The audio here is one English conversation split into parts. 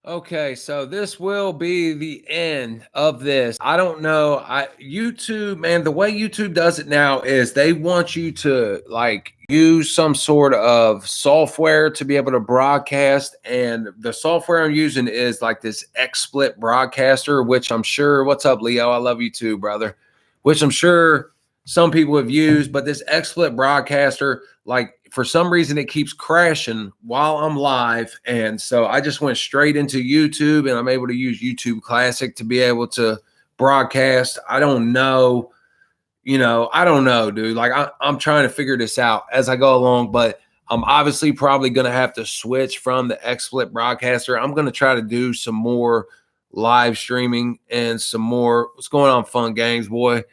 Okay, so this will be the end of this. I don't know. YouTube, man, the way YouTube does it now is they want you to like use some sort of software to be able to broadcast. And the software I'm using is like this XSplit broadcaster, which I'm sure, what's up, Leo? I love you too, brother. Which I'm sure some people have used, but this XSplit broadcaster, like for some reason it keeps crashing while I'm live. And so I just went straight into YouTube and I'm able to use YouTube Classic to be able to broadcast. I don't know, I don't know, dude. Like I'm trying to figure this out as I go along, but I'm obviously probably going to have to switch from the XSplit broadcaster. I'm going to try to do some more live streaming and some more, what's going on, Fun Games, boy?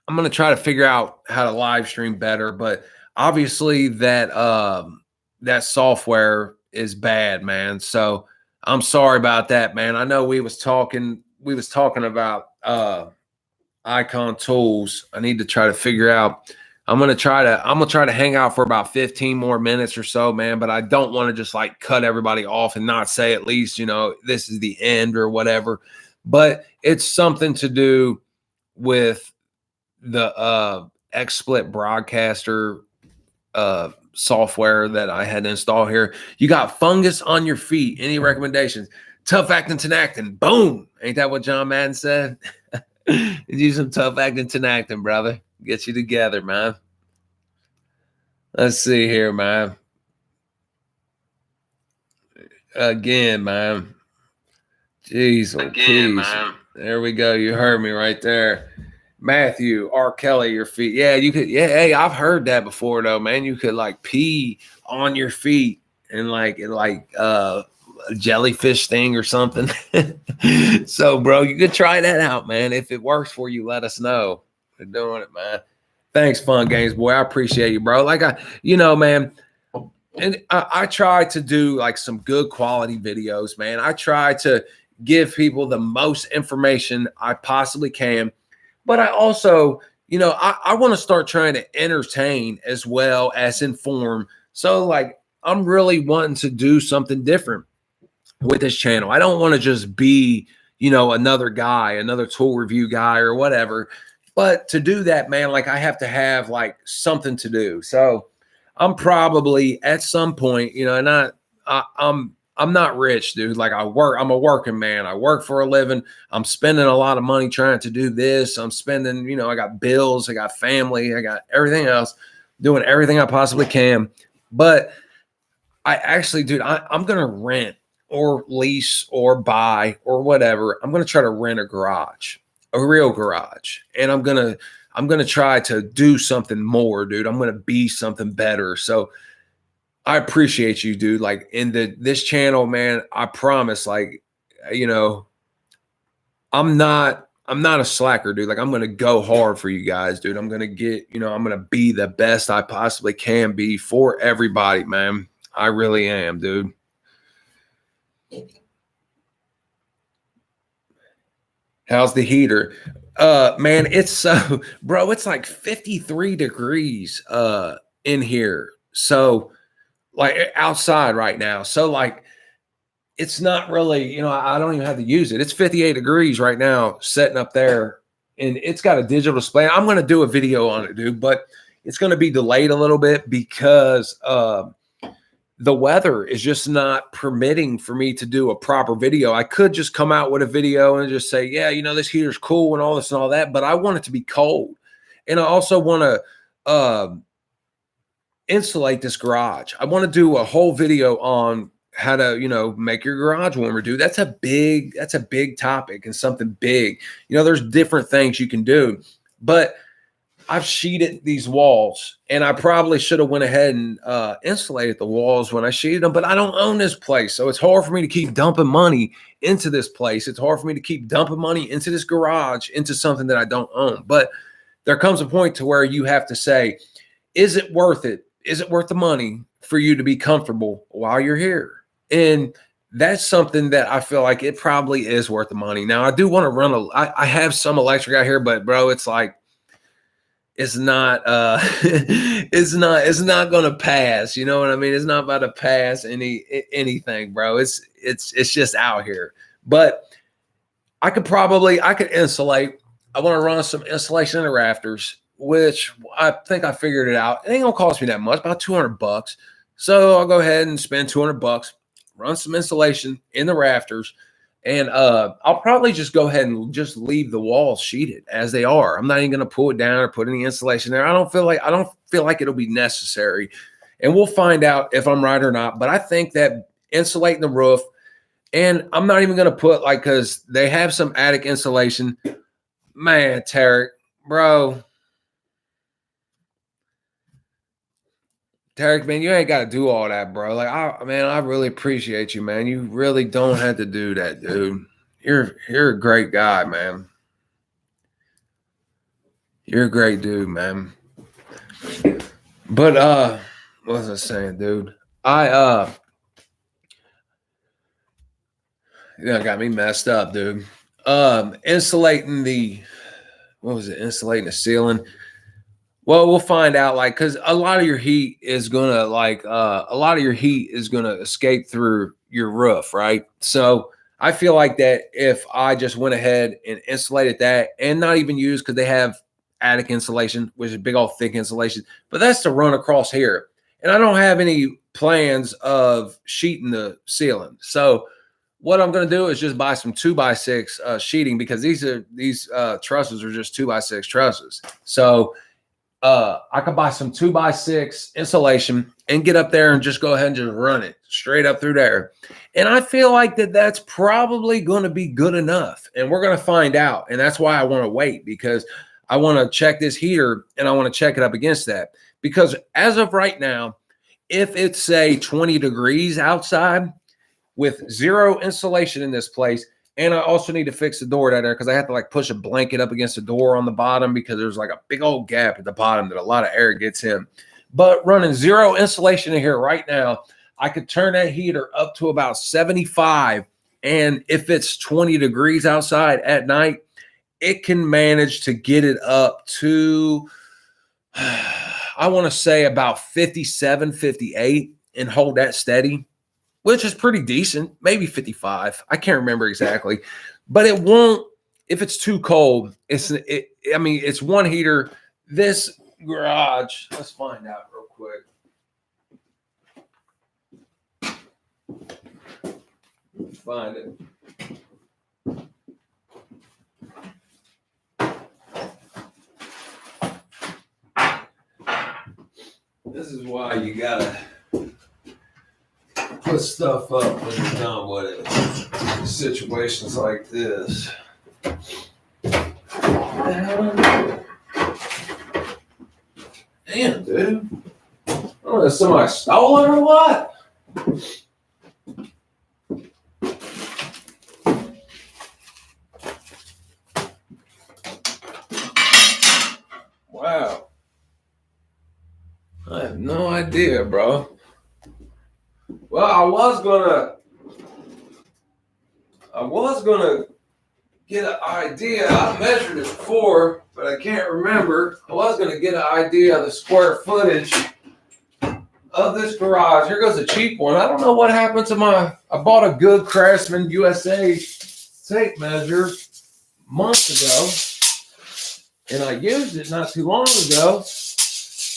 I'm gonna try to figure out how to live stream better, but obviously that software is bad, man. So I'm sorry about that, man. I know we was talking about icon tools. I need to try to figure out. I'm gonna try to hang out for about 15 more minutes or so, man. But I don't want to just like cut everybody off and not say at least, this is the end or whatever. But it's something to do with the XSplit broadcaster software that I had to install here. You got fungus on your feet. Any recommendations? Tough acting, tenactin. Boom. Ain't that what John Madden said? Do some tough acting, tenactin, brother. Get you together, man. Let's see here, man. Again, man. Jeez, again, man. There we go. You heard me right there. Matthew, R. Kelly, your feet. Yeah, you could. Yeah, hey, I've heard that before though, man. You could like pee on your feet and like a jellyfish thing or something. So, bro, you could try that out, man. If it works for you, let us know. We're doing it, man. Thanks, Fun Games, boy. I appreciate you, bro. Like man. And I try to do like some good quality videos, man. I try to give people the most information I possibly can. But I also, I want to start trying to entertain as well as inform. So, like, I'm really wanting to do something different with this channel. I don't want to just be, another guy, another tool review guy or whatever. But to do that, man, like, I have to have like something to do. So, I'm probably at some point, and I'm not rich, dude. Like I'm a working man. I work for a living. I'm spending a lot of money trying to do this. I'm spending, I got bills, I got family, I got everything else, doing everything I possibly can. But I actually, dude, I'm going to rent or lease or buy or whatever. I'm going to try to rent a garage, a real garage. And I'm going to try to do something more, dude. I'm going to be something better. So I appreciate you, dude. Like in this channel, man, I promise, like, I'm not a slacker, dude. Like I'm going to go hard for you guys, dude. I'm going to get, I'm going to be the best I possibly can be for everybody, man. I really am, dude. How's the heater? Man, it's so, bro, it's like 53 degrees in here. So like outside right now. So like it's not really, I don't even have to use it. It's 58 degrees right now sitting up there and it's got a digital display. I'm going to do a video on it, dude, but it's going to be delayed a little bit because the weather is just not permitting for me to do a proper video. I could just come out with a video and just say, yeah, this heater's cool and all this and all that, but I want it to be cold. And I also want to insulate this garage. I want to do a whole video on how to, make your garage warmer, dude. That's a big topic and something big. There's different things you can do, but I've sheeted these walls and I probably should have went ahead and insulated the walls when I sheeted them, but I don't own this place. So it's hard for me to keep dumping money into this place. It's hard for me to keep dumping money into this garage, into something that I don't own. But there comes a point to where you have to say, is it worth it? Is it worth the money for you to be comfortable while you're here? And that's something that I feel like it probably is worth the money. Now, I do want to run I have some electric out here, but bro, it's like, it's not it's not gonna pass. You know what I mean? It's not about to pass anything, bro. It's just out here. But I could insulate. I want to run some insulation in the rafters, which I think I figured it out. It ain't gonna cost me that much, about $200. So I'll go ahead and spend $200, run some insulation in the rafters, and I'll probably just go ahead and just leave the walls sheeted as they are. I'm not even gonna pull it down or put any insulation there. I don't feel like it'll be necessary. And we'll find out if I'm right or not. But I think that insulating the roof, and I'm not even gonna put like, because they have some attic insulation. Man, Tarek, bro. Tarek, man, you ain't got to do all that, bro. Like, I really appreciate you, man. You really don't have to do that, dude. You're a great guy, man. You're a great dude, man. But what was I saying, dude? Got me messed up, dude. Insulating the insulating the ceiling. Well, we'll find out, like, because a lot of your heat is gonna escape through your roof, right? So I feel like that if I just went ahead and insulated that, and not even use, because they have attic insulation, which is big old thick insulation, but that's to run across here, and I don't have any plans of sheeting the ceiling. So what I'm going to do is just buy some 2x6 sheeting, because these trusses are just 2x6 trusses. So I could buy some 2x6 insulation and get up there and just go ahead and just run it straight up through there. And I feel like that's probably going to be good enough. And we're going to find out. And that's why I want to wait, because I want to check this heater and I want to check it up against that. Because as of right now, if it's say 20 degrees outside with zero insulation in this place, and I also need to fix the door down there, because I have to like push a blanket up against the door on the bottom, because there's like a big old gap at the bottom that a lot of air gets in. But running zero insulation in here right now, I could turn that heater up to about 75. And if it's 20 degrees outside at night, it can manage to get it up to, I want to say about 57, 58, and hold that steady, which is pretty decent, maybe 55. I can't remember exactly, but it won't, if it's too cold, it's one heater. This garage, let's find out real quick. Let's find it. This is why you gotta put stuff up when you're done with it. Situations like this. Damn, dude. I don't know if somebody stole it or what. Wow. I have no idea, bro. Well, I was gonna get an idea. I measured it before, but I can't remember. I was gonna get an idea of the square footage of this garage. Here goes a cheap one. I don't know what happened to I bought a good Craftsman USA tape measure months ago, and I used it not too long ago.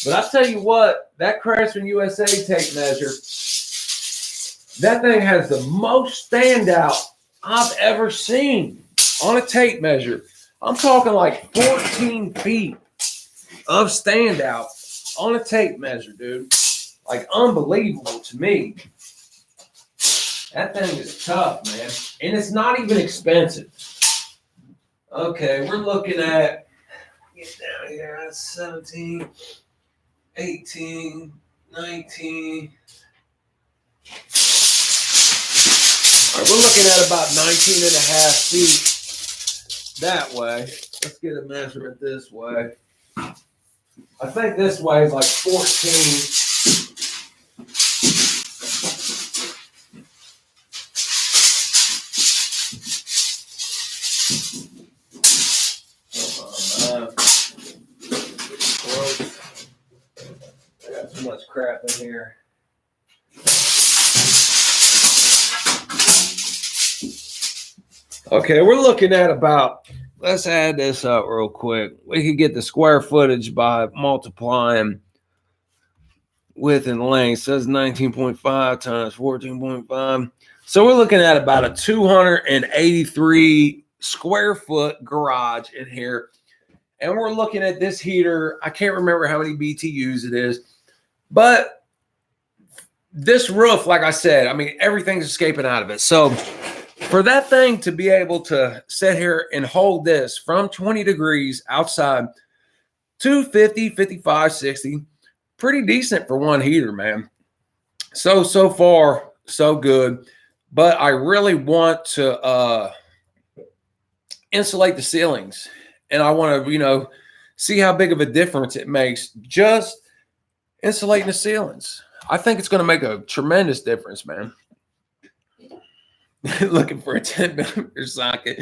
But I tell you what, that Craftsman USA tape measure, that thing has the most standout I've ever seen on a tape measure. I'm talking like 14 feet of standout on a tape measure, dude. Like, unbelievable to me. That thing is tough, man. And it's not even expensive. Okay, we're looking at, get down here, that's 17, 18, 19. All right, we're looking at about 19 and a half feet that way. Let's get a measurement this way. I think this way is like 14. too much crap in here. Okay, we're looking at about, let's add this up real quick. We could get the square footage by multiplying width and length. It says 19.5 times 14.5. So we're looking at about a 283 square foot garage in here. And we're looking at this heater. I can't remember how many BTUs it is, but this roof, like I said, I mean, everything's escaping out of it. So for that thing to be able to sit here and hold this from 20 degrees outside to 50, 55, 60, pretty decent for one heater, man. So far, so good. But I really want to insulate the ceilings. And I want to, see how big of a difference it makes just insulating the ceilings. I think it's going to make a tremendous difference, man. Looking for a 10mm socket.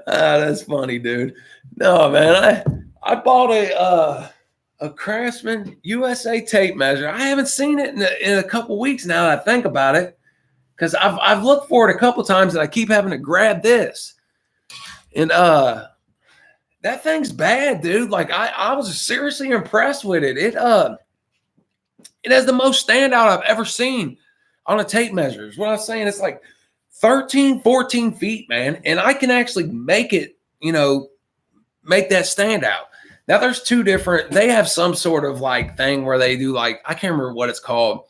That's funny, dude. No, man, I bought a Craftsman USA tape measure. I haven't seen it in a couple weeks now that I think about it, because I've looked for it a couple times and I keep having to grab this. And that thing's bad, dude. Like I was seriously impressed with it. It has the most standout I've ever seen on a tape measure. Is what I'm saying. It's like 13, 14 feet, man. And I can actually make it, make that stand out. Now there's two different, they have some sort of like thing where they do like, I can't remember what it's called.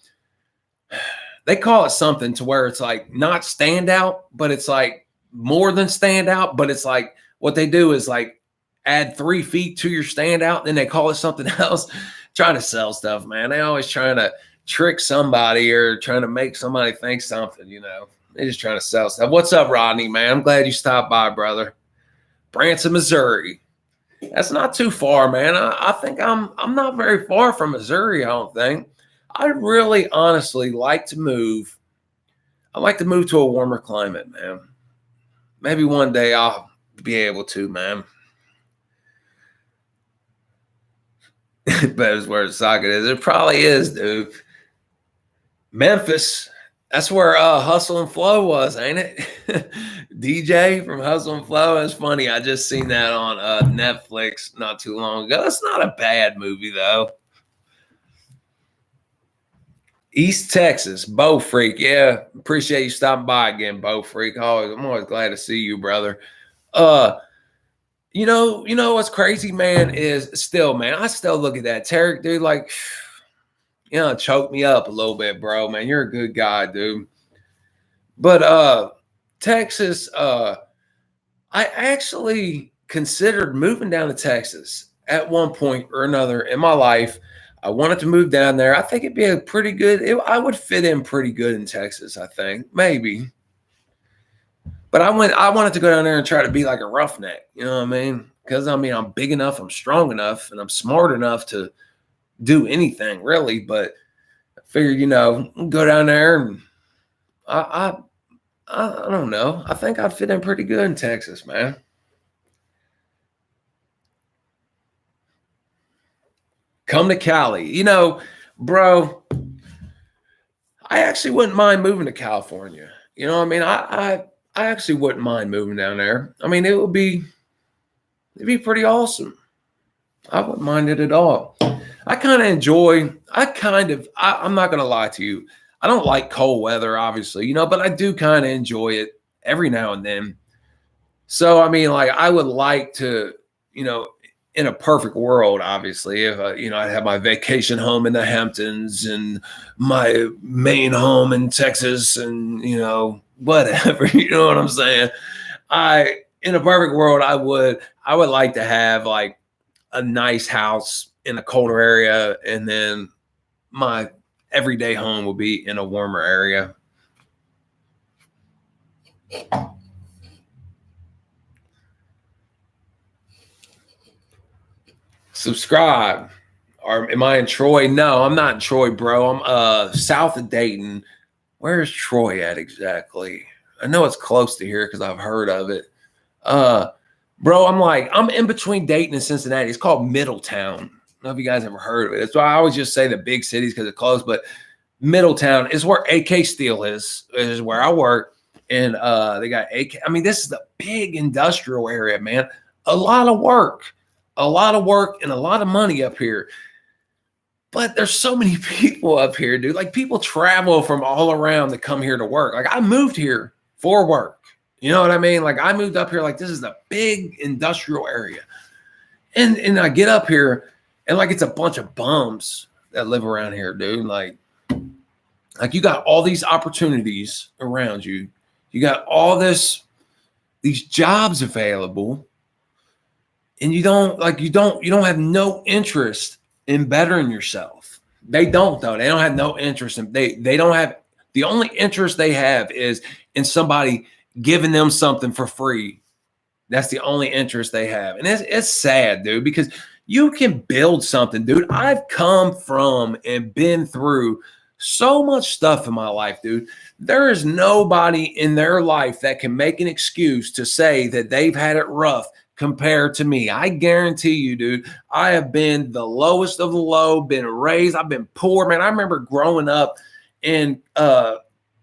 They call it something to where it's like not stand out, but it's like more than stand out. But it's like what they do is like add 3 feet to your standout. Then they call it something else. Trying to sell stuff, man. They always trying to trick somebody or trying to make somebody think something, They're just trying to sell stuff. What's up, Rodney, man? I'm glad you stopped by, brother. Branson, Missouri. That's not too far, man. I think I'm not very far from Missouri, I don't think. I'd really honestly like to move. I'd like to move to a warmer climate, man. Maybe one day I'll be able to, man. But it's where the socket is. It probably is, dude. Memphis. That's where Hustle and Flow was, ain't it? DJ from Hustle and Flow. It's funny. I just seen that on Netflix not too long ago. It's not a bad movie, though. East Texas, Bo Freak. Yeah, appreciate you stopping by again, Bo Freak. I'm always glad to see you, brother. You know what's crazy, man, is still, man, I still look at that Tarek, dude, like, choke me up a little bit, bro, man. You're a good guy, dude. But Texas, I actually considered moving down to Texas at one point or another in my life. I wanted to move down there. I think it'd be a pretty good, I would fit in pretty good in Texas, I think, maybe. But I wanted to go down there and try to be like a roughneck, you know what I mean? Because, I'm big enough, I'm strong enough, and I'm smart enough to do anything, really. But I figured, go down there, and I don't know. I think I'd fit in pretty good in Texas, man. Come to Cali. Bro, I actually wouldn't mind moving to California. You know what I mean? I actually wouldn't mind moving down there. I mean, it'd be pretty awesome. I wouldn't mind it at all. I kind of enjoy, I'm not going to lie to you. I don't like cold weather, obviously, but I do kind of enjoy it every now and then. So, I mean, like, I would like to, in a perfect world, obviously, if I'd have my vacation home in the Hamptons and my main home in Texas and, whatever, you know what I'm saying? In a perfect world, I would like to have like a nice house in a colder area, and then my everyday home will be in a warmer area. Subscribe. Or am I in Troy? No, I'm not in Troy, bro. I'm south of Dayton. Where's Troy at exactly? I know it's close to here because I've heard of it. Bro, I'm in between Dayton and Cincinnati. It's called Middletown. know if you guys ever heard of it. That's why I always just say the big cities because it's close. But Middletown is where AK Steel is where I work. And they got AK. I mean, this is a big industrial area, man. A lot of work and a lot of money up here. But there's so many people up here, dude. Like, people travel from all around to come here to work. Like, I moved here for work. You know what I mean? Like, I moved up here, like, this is a big industrial area. And I get up here and like it's a bunch of bums that live around here, dude. Like you got all these opportunities around you. You got all these jobs available, and you don't have no interest in bettering yourself. They don't, though. They don't have no interest in they don't have the only interest they have is in somebody giving them something for free. That's the only interest they have. And it's sad, dude, because you can build something, dude. I've come from and been through so much stuff in my life, dude. There is nobody in their life that can make an excuse to say that they've had it rough compared to me. I guarantee you, dude, I have been the lowest of the low, been raised. I've been poor, man. I remember growing up and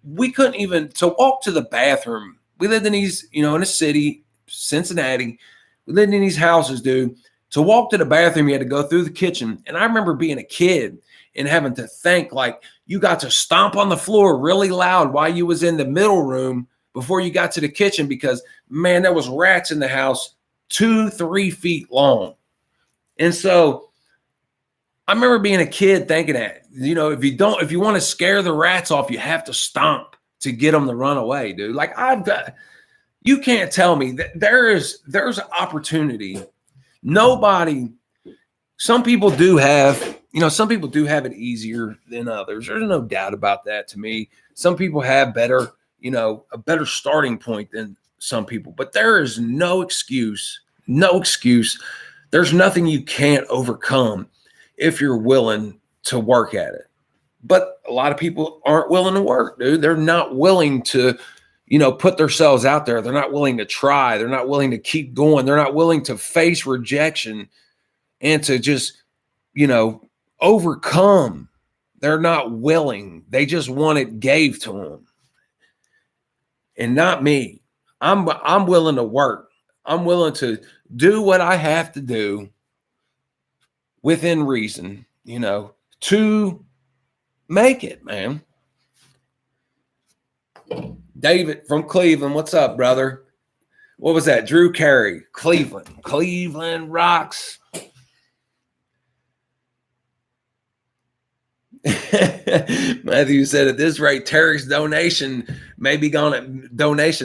we couldn't even to walk to the bathroom. We lived in these, in a city, Cincinnati. We lived in these houses, dude. To walk to the bathroom, you had to go through the kitchen. And I remember being a kid and having to think like you got to stomp on the floor really loud while you was in the middle room before you got to the kitchen because, man, there was rats in the house 2-3 feet long. And so I remember being a kid thinking that, if you want to scare the rats off, you have to stomp to get them to run away, dude. Like you can't tell me that there's opportunity. Some people do have it easier than others. There's no doubt about that to me. Some people have a better starting point than some people, but there is no excuse. There's nothing you can't overcome if you're willing to work at it. But a lot of people aren't willing to work, dude. They're not willing to put themselves out there. They're not willing to try. They're not willing to keep going. They're not willing to face rejection and to just, overcome. They're not willing. They just want it gave to them. And not me. I'm willing to work. I'm willing to do what I have to do within reason, to make it, man. David from Cleveland, what's up, brother? What was that? Drew Carey, Cleveland rocks. Matthew said at this rate, Tarek's donation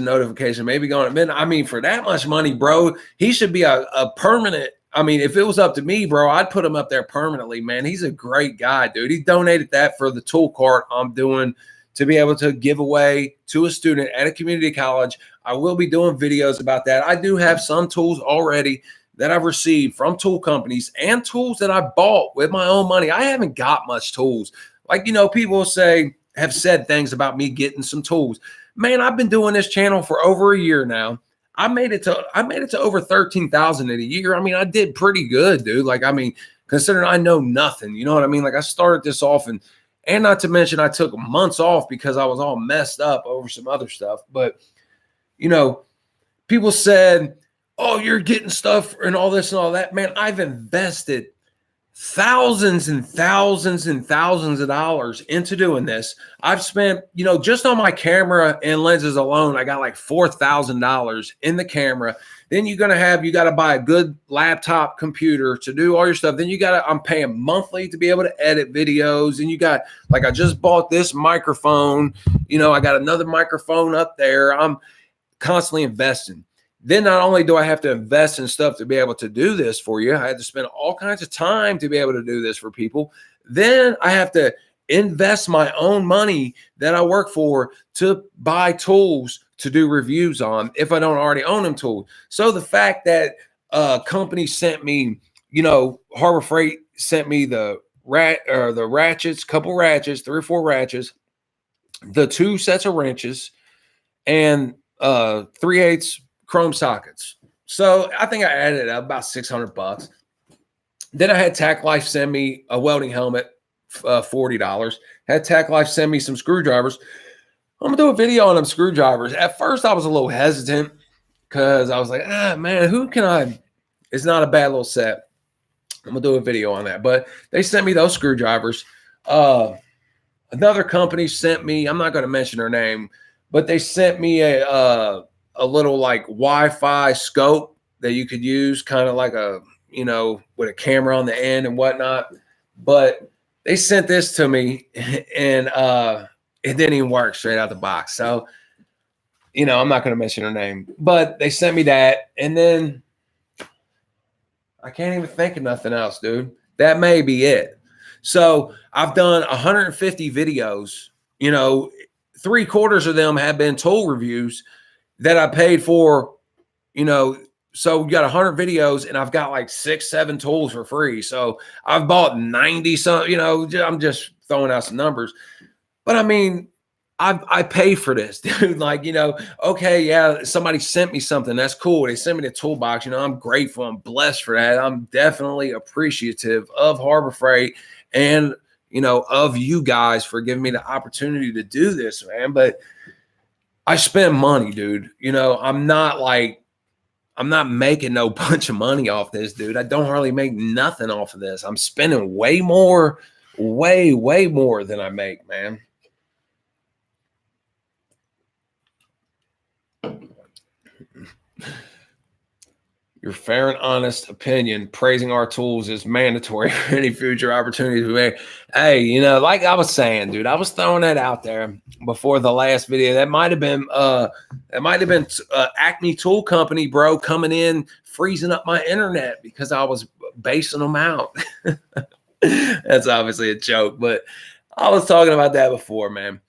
notification may be gone at midnight. I mean, for that much money, bro, he should be a permanent. I mean, if it was up to me, bro, I'd put him up there permanently, man. He's a great guy, dude. He donated that for the tool cart I'm doing to be able to give away to a student at a community college. I will be doing videos about that. I do have some tools already that I've received from tool companies and tools that I bought with my own money. I haven't got much tools. Like, people have said things about me getting some tools. Man, I've been doing this channel for over a year now. I made it to over 13,000 in a year. I mean, I did pretty good, dude. Like, I mean, considering I know nothing, you know what I mean? Like, I started this off and not to mention I took months off because I was all messed up over some other stuff. But, people said, oh, you're getting stuff and all this and all that. Man, I've invested thousands and thousands and thousands of dollars into doing this. I've spent, just on my camera and lenses alone, I got like $4,000 in the camera. Then you got to buy a good laptop computer to do all your stuff. Then I'm paying monthly to be able to edit videos. And I just bought this microphone, I got another microphone up there. I'm constantly investing. Then not only do I have to invest in stuff to be able to do this for you, I had to spend all kinds of time to be able to do this for people. Then I have to invest my own money that I work for to buy tools to do reviews on if I don't already own them tools. So the fact that company sent me, Harbor Freight sent me the ratchets, couple ratchets, 3 or 4 ratchets, the 2 sets of wrenches, and 3/8 chrome sockets. So I think I added up about $600. Then I had Tac Life send me a welding helmet, $40. Had Tac Life send me some screwdrivers. I'm gonna do a video on them screwdrivers. At first, I was a little hesitant because I was like, man, who can I? It's not a bad little set. I'm gonna do a video on that. But they sent me those screwdrivers. Another company sent me, I'm not going to mention her name, but they sent me a little like Wi-Fi scope that you could use, kind of like a, you know, with a camera on the end and whatnot. But they sent this to me and it didn't even work straight out the box. So, you know, I'm not going to mention her name, but they sent me that. And then I can't even think of nothing else, dude. That may be it. So I've done 150 videos, you know, 3/4 of them have been tool reviews that I paid for, you know. So we got 100 videos and I've got like 6, 7 tools for free. So I've bought 90 some, you know, I'm just throwing out some numbers, but I mean, I pay for this, dude. Like, you know, okay, yeah, somebody sent me something. That's cool. They sent me the toolbox. You know, I'm grateful. I'm blessed for that. I'm definitely appreciative of Harbor Freight and, you know, of you guys for giving me the opportunity to do this, man. But I spend money, dude. You know, I'm not making no bunch of money off this, dude. I don't hardly make nothing off of this. I'm spending way more than I make, man. Your fair and honest opinion praising our tools is mandatory for any future opportunities we make. Hey, you know, like I was saying, dude, I was throwing that out there before the last video. That might have been Acme Tool Company, bro, coming in, freezing up my internet because I was basing them out. That's obviously a joke, but I was talking about that before, man.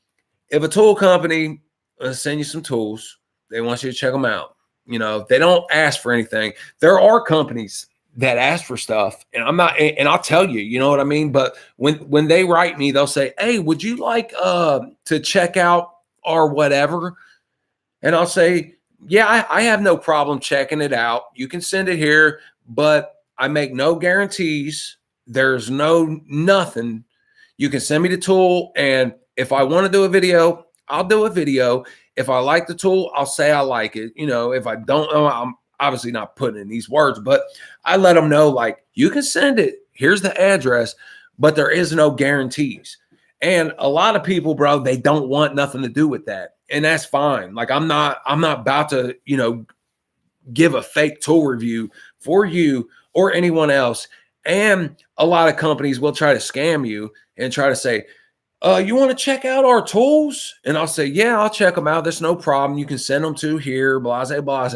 If a tool company send you some tools, they want you to check them out. You know, they don't ask for anything. There are companies that ask for stuff, and I'm not, and I'll tell you, you know what I mean? But when they write me, they'll say, hey, would you like to check out our whatever? And I'll say, yeah, I have no problem checking it out. You can send it here, but I make no guarantees. There's nothing. You can send me the tool, and if I want to do a video, I'll do a video. If I like the tool, I'll say I like it. You know, if I don't know, I'm obviously not putting in these words, but I let them know, like, you can send it. Here's the address, but there is no guarantees. And a lot of people, bro, they don't want nothing to do with that. And that's fine. Like, I'm not about to, you know, give a fake tool review for you or anyone else. And a lot of companies will try to scam you and try to say, you want to check out our tools? And I'll say, yeah, I'll check them out. There's no problem. You can send them to here, blase, blase.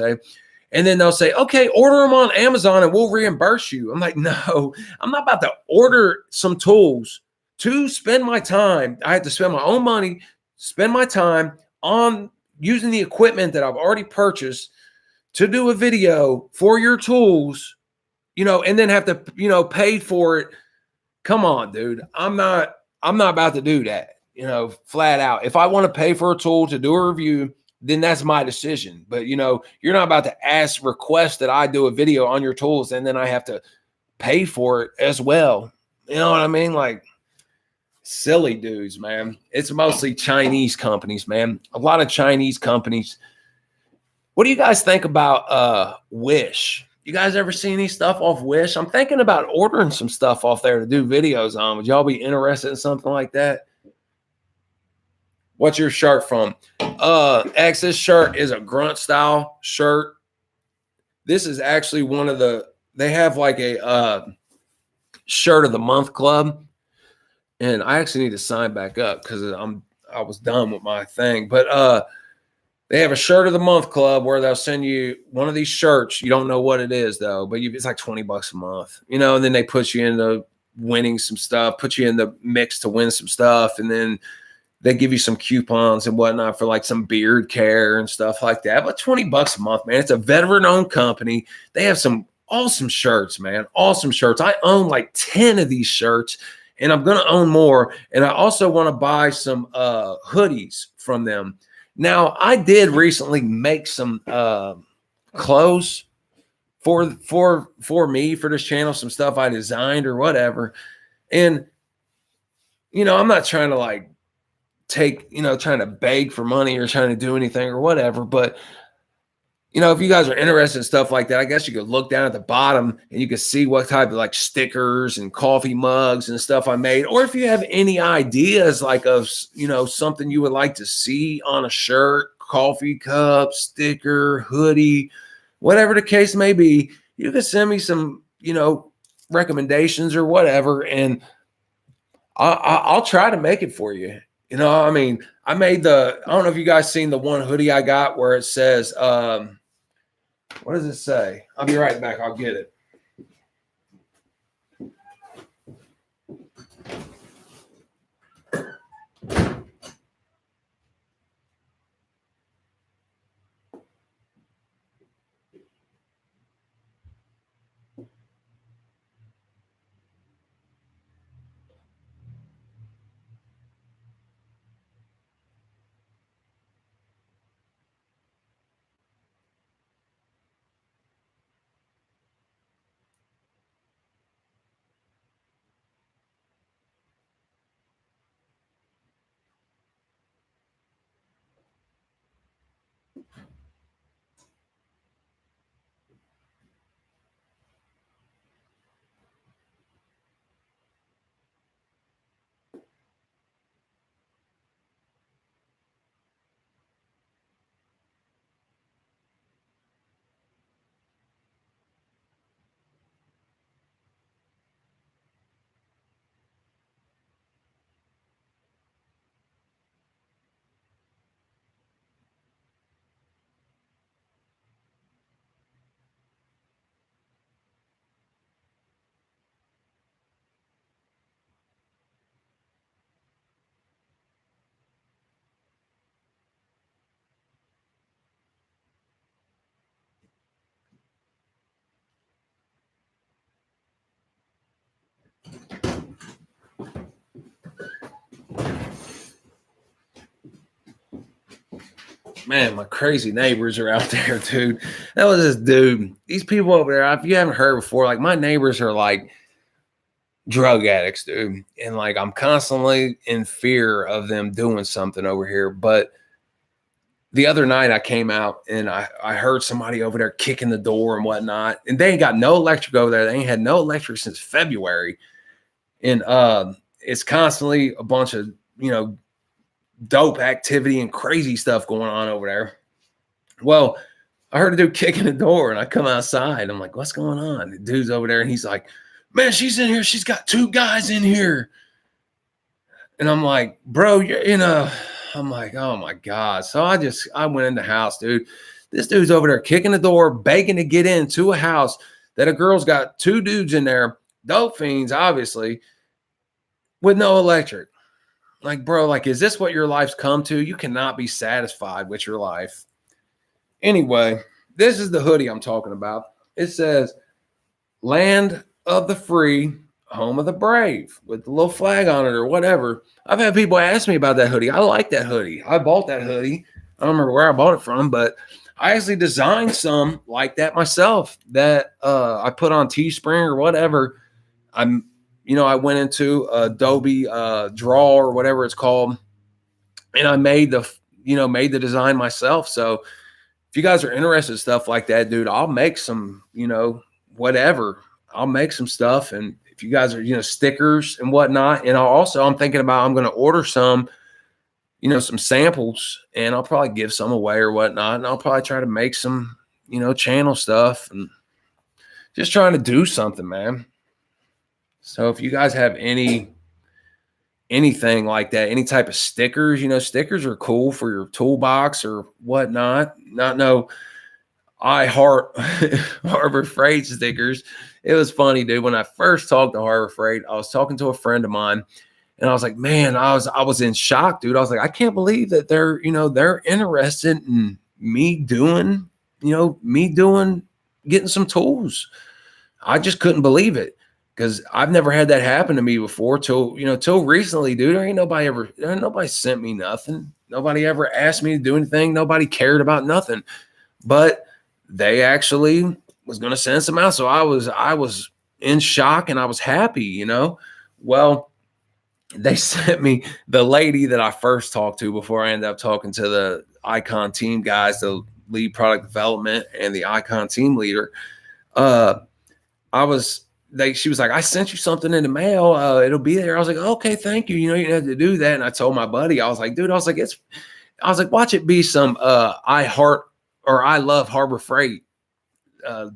And then they'll say, okay, order them on Amazon and we'll reimburse you. I'm like, no, I'm not about to order some tools to spend my time. I had to spend my own money, spend my time on using the equipment that I've already purchased to do a video for your tools, you know, and then have to, you know, pay for it. Come on, dude. I'm not about to do that, you know, flat out. If I want to pay for a tool to do a review, then that's my decision. But, you know, you're not about to request that I do a video on your tools and then I have to pay for it as well. You know what I mean? Like, silly dudes, man. It's mostly Chinese companies, man. A lot of Chinese companies. What do you guys think about Wish? You guys ever seen any stuff off Wish? I'm thinking about ordering some stuff off there to do videos on. Would y'all be interested in something like that? What's your shirt from? X, this shirt is a grunt style shirt. This is actually one of they have like a shirt of the month club. And I actually need to sign back up because I was done with my thing. But they have a shirt of the month club where they'll send you one of these shirts. You don't know what it is though, but it's like $20 a month, you know, and then they put you into winning some stuff, put you in the mix to win some stuff. And then they give you some coupons and whatnot for like some beard care and stuff like that. But $20 a month, man. It's a veteran owned company. They have some awesome shirts, man. Awesome shirts. I own like 10 of these shirts and I'm going to own more. And I also want to buy some hoodies from them. Now, I did recently make some clothes for me, for this channel, some stuff I designed or whatever. And I'm not trying to like trying to beg for money or trying to do anything or whatever, but if you guys are interested in stuff like that, I guess you could look down at the bottom and you can see what type of like stickers and coffee mugs and stuff I made. Or if you have any ideas like of, something you would like to see on a shirt, coffee cup, sticker, hoodie, whatever the case may be, you can send me some, recommendations or whatever. And I'll try to make it for you. I mean, I don't know if you guys seen the one hoodie I got where it says, what does it say? I'll be right back. I'll get it. Man, my crazy neighbors are out there, dude. That was this dude. These people over there, if you haven't heard before, like my neighbors are like drug addicts, dude. And like I'm constantly in fear of them doing something over here. But the other night I came out and I heard somebody over there kicking the door and whatnot. And they ain't got no electric over there. They ain't had no electric since February. And it's constantly a bunch of, dope activity and crazy stuff going on over there. Well, I heard a dude kicking the door and I come outside. I'm like, what's going on? The dude's over there and he's like, man, she's in here. She's got 2 guys in here. And I'm like, bro, I'm like, oh my God. So I went in the house, dude. This dude's over there kicking the door, begging to get into a house that a girl's got 2 dudes in there, dope fiends, obviously, with no electric. Like, bro, like, is this what your life's come to? You cannot be satisfied with your life. Anyway, this is the hoodie I'm talking about. It says, land of the free, home of the brave, with the little flag on it or whatever. I've had people ask me about that hoodie. I like that hoodie. I bought that hoodie. I don't remember where I bought it from, but I actually designed some like that myself that I put on Teespring or whatever. I went into Adobe Draw or whatever it's called, and I made the design myself. So if you guys are interested in stuff like that, dude, I'll make some, whatever. I'll make some stuff. And if you guys are, stickers and whatnot, and I'm thinking about, I'm going to order some, some samples, and I'll probably give some away or whatnot. And I'll probably try to make some, channel stuff and just trying to do something, man. So if you guys have anything like that, any type of stickers, stickers are cool for your toolbox or whatnot. Not no Harbor Freight stickers. It was funny, dude. When I first talked to Harbor Freight, I was talking to a friend of mine, and I was like, man, I was in shock, dude. I was like, I can't believe that they're interested in me doing getting some tools. I just couldn't believe it. Because I've never had that happen to me before till recently, dude. There ain't nobody sent me nothing. Nobody ever asked me to do anything. Nobody cared about nothing. But they actually was going to send some out. So I was in shock and I was happy, you know. Well, they sent me the lady that I first talked to before I ended up talking to the Icon team guys, the lead product development and the Icon team leader. Uh, I was she was like, I sent you something in the mail. It'll be there. I was like, okay, thank you. You know, you didn't have to do that. And I told my buddy, I was like, dude, I was like, watch it be some I heart or I love Harbor Freight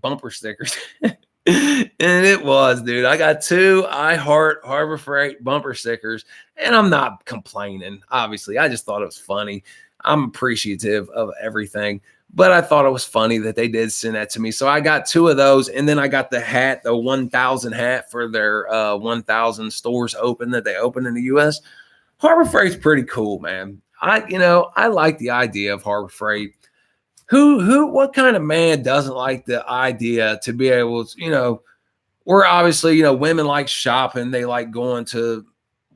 bumper stickers. And it was, dude. I got 2 I Heart Harbor Freight bumper stickers, and I'm not complaining. Obviously, I just thought it was funny. I'm appreciative of everything, but I thought it was funny that they did send that to me. So I got 2 of those, and then I got the hat, the 1,000 hat for their 1,000 stores open that they opened in the U.S. Harbor Freight's pretty cool, man. I like the idea of Harbor Freight. What kind of man doesn't like the idea to be able to, we're obviously, women like shopping. They like going to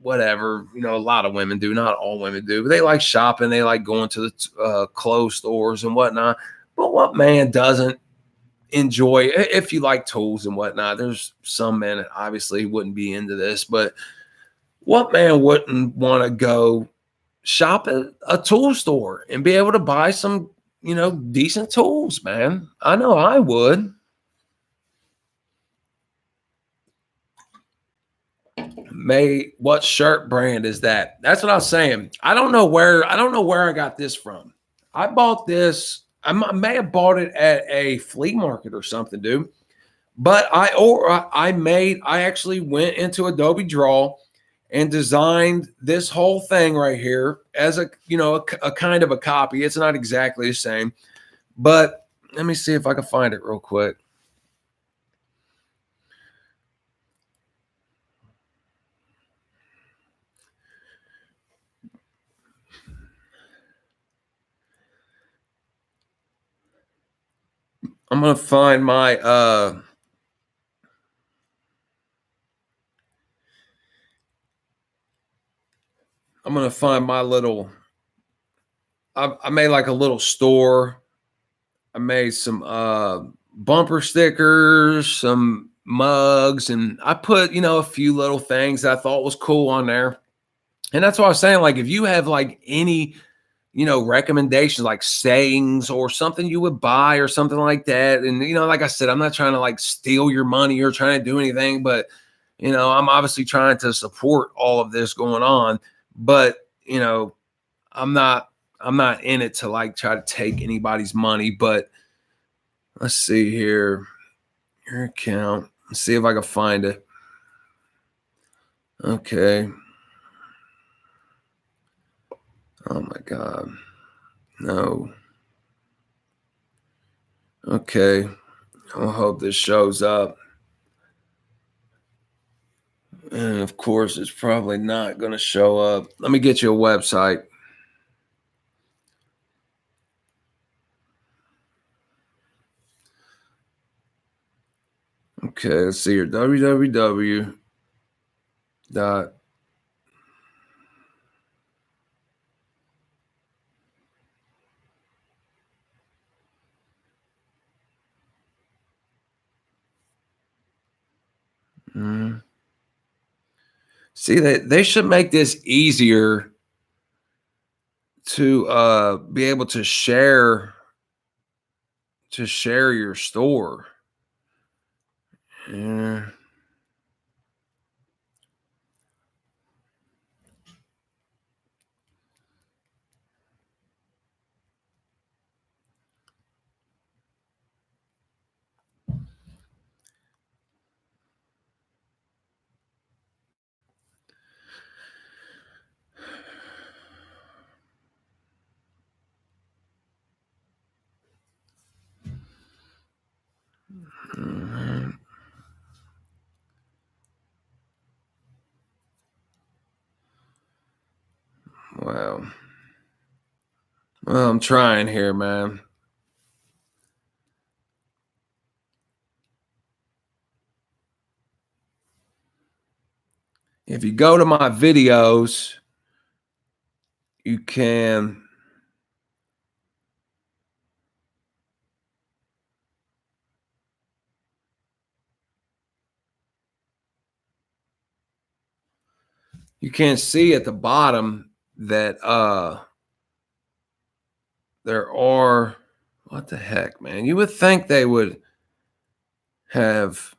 whatever, a lot of women do, not all women do, but they like shopping. They like going to the clothes stores and whatnot. But what man doesn't enjoy, if you like tools and whatnot? There's some men that obviously wouldn't be into this, but what man wouldn't want to go shop at a tool store and be able to buy some, decent tools, man? I know I would. What shirt brand is that? That's what I was saying. I don't know where I got this from. I bought this. I may have bought it at a flea market or something, dude. But I actually went into Adobe Draw and designed this whole thing right here as a kind of a copy. It's not exactly the same, but let me see if I can find it real quick. I'm gonna find my little. I made like a little store. I made some bumper stickers, some mugs, and I put a few little things that I thought was cool on there. And that's what I was saying. Like, if you have like any recommendations, like sayings or something you would buy or something like that. And, like I said, I'm not trying to like steal your money or trying to do anything, but, I'm obviously trying to support all of this going on, but, I'm not, I'm not in it to like try to take anybody's money, but let's see here, your account, let's see if I can find it. Okay. Oh my God. No. Okay. I hope this shows up. And of course, it's probably not going to show up. Let me get you a website. Okay, let's see here. www. Dot. See, they should make this easier to be able to share your store. Yeah. Mhm. Wow. Well, I'm trying here, man. If you go to my videos, you can. you can't see at the bottom that there are, what the heck, man? You would think they would have.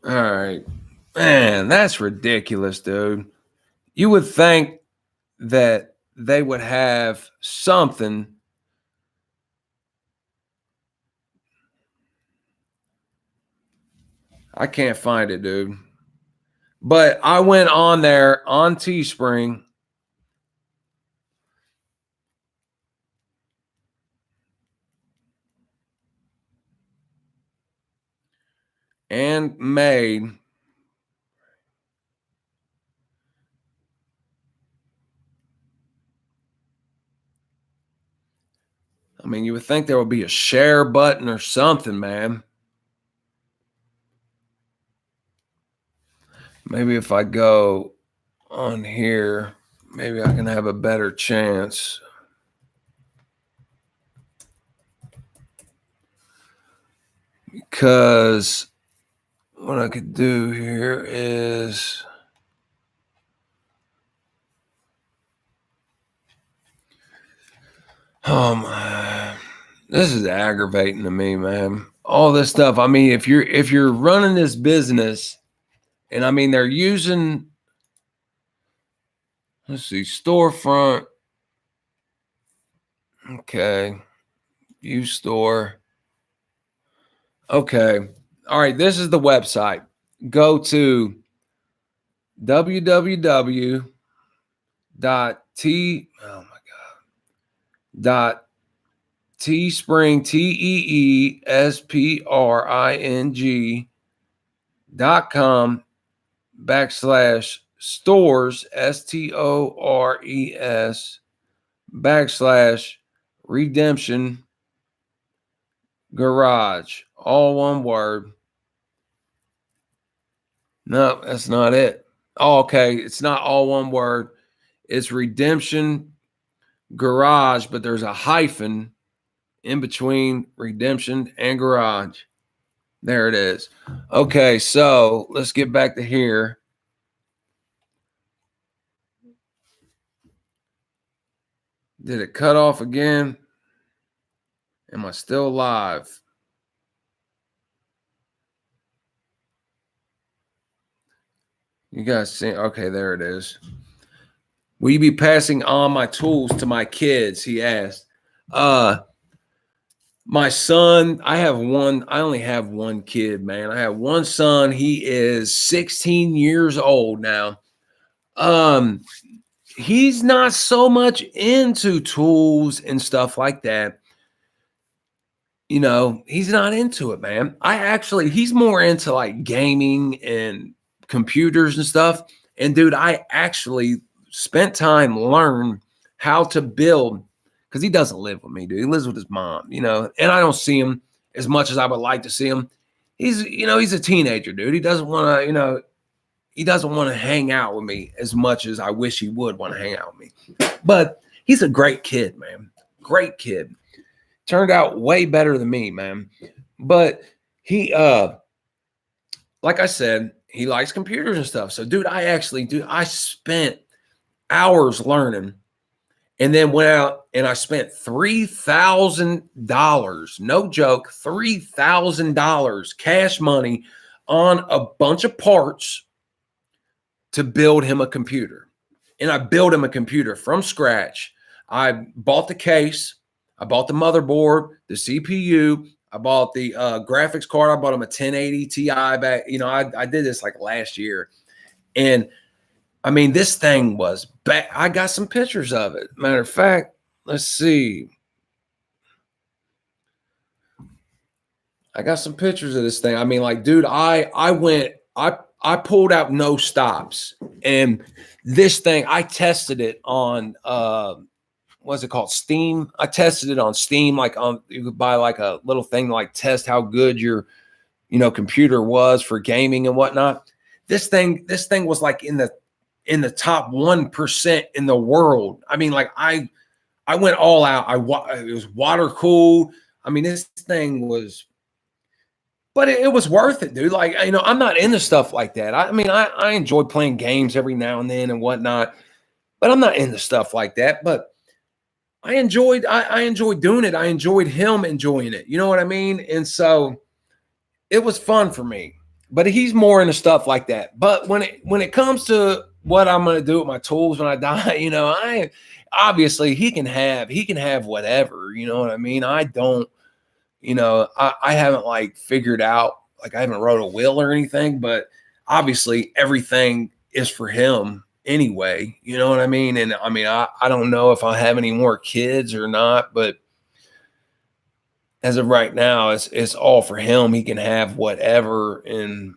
All right. Man, that's ridiculous, dude. You would think that they would have something. I can't find it, dude. But I went on there on Teespring. And made. I mean, you would think there would be a share button or something, man. Maybe if I go on here, maybe I can have a better chance. Because what I could do here is this is aggravating to me, man. All this stuff. I mean, if you're running this business, and I mean they're using, let's see, storefront. Okay. View store. Okay. All right. This is the website. Go to www.t teespring teespring.com/stores stores/redemption garage, all one word. No, that's not it. Oh, okay. It's not all one word. It's redemption garage, but there's a hyphen in between redemption and garage. There it is. Okay, so let's get back to here. Did it cut off again? Am I still live? You guys see? Okay, there it is. Will you be passing on my tools to my kids? He asked. My son, I only have one kid, man. I have one son. He is 16 years old now. He's not so much into tools and stuff like that. You know, he's not into it, man. He's more into like gaming and computers and stuff. And dude, I actually spent time learn how to build, because he doesn't live with me, dude. He lives with his mom, you know, and I don't see him as much as I would like to see him. He's a teenager, dude. He doesn't want to, he doesn't want to hang out with me as much as I wish he would want to hang out with me. But he's a great kid, man. Great kid. Turned out way better than me, man. But he, like I said, he likes computers and stuff. So, dude, I spent hours learning, and then went out and I spent $3,000, no joke, $3,000 cash money on a bunch of parts to build him a computer. And I built him a computer from scratch. I bought the case. I bought the motherboard, the CPU. I bought the graphics card. I bought him a 1080 Ti back. I did this like last year. And I mean, this thing was back. I got some pictures of it. Matter of fact, let's see. I got some pictures of this thing. I mean, like, dude, I pulled out no stops, and this thing, I tested it on what's it called? Steam. I tested it on Steam, like you could buy like a little thing to like test how good your computer was for gaming and whatnot. This thing was like in the top 1% in the world. I mean, like I went all out. It was water cooled. I mean, this thing was, but it was worth it, dude. Like, I'm not into stuff like that. I mean, I enjoy playing games every now and then and whatnot, but I'm not into stuff like that. But I enjoyed doing it. I enjoyed him enjoying it. You know what I mean? And so it was fun for me. But he's more into stuff like that. But when it comes to what I'm gonna do with my tools when I die, I obviously he can have whatever. You know what I mean? I don't. I haven't like figured out, like I haven't wrote a will or anything, but obviously everything is for him anyway. You know what I mean? And I mean, I don't know if I'll have any more kids or not, but as of right now, it's all for him. He can have whatever, and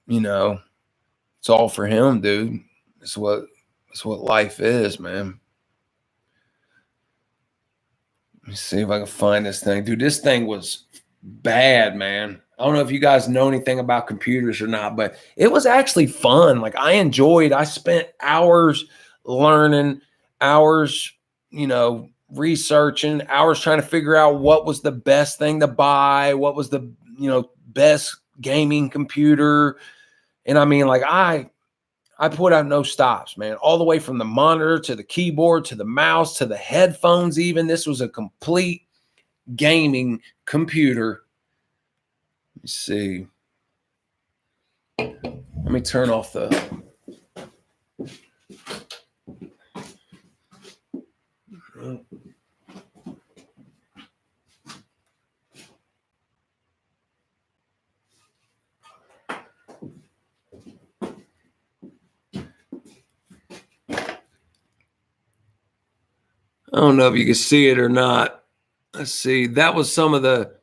it's all for him, dude. It's what life is, man. Let me see if I can find this thing. Dude, this thing was bad, man. I don't know if you guys know anything about computers or not, but it was actually fun. Like I spent hours learning, hours, researching, hours trying to figure out what was the best thing to buy, what was the, best gaming computer. And I mean, like I put out no stops, man, all the way from the monitor to the keyboard to the mouse to the headphones. Even this was a complete gaming computer. Let me see. Let me turn off the. I don't know if you can see it or not. Let's see. That was some of the.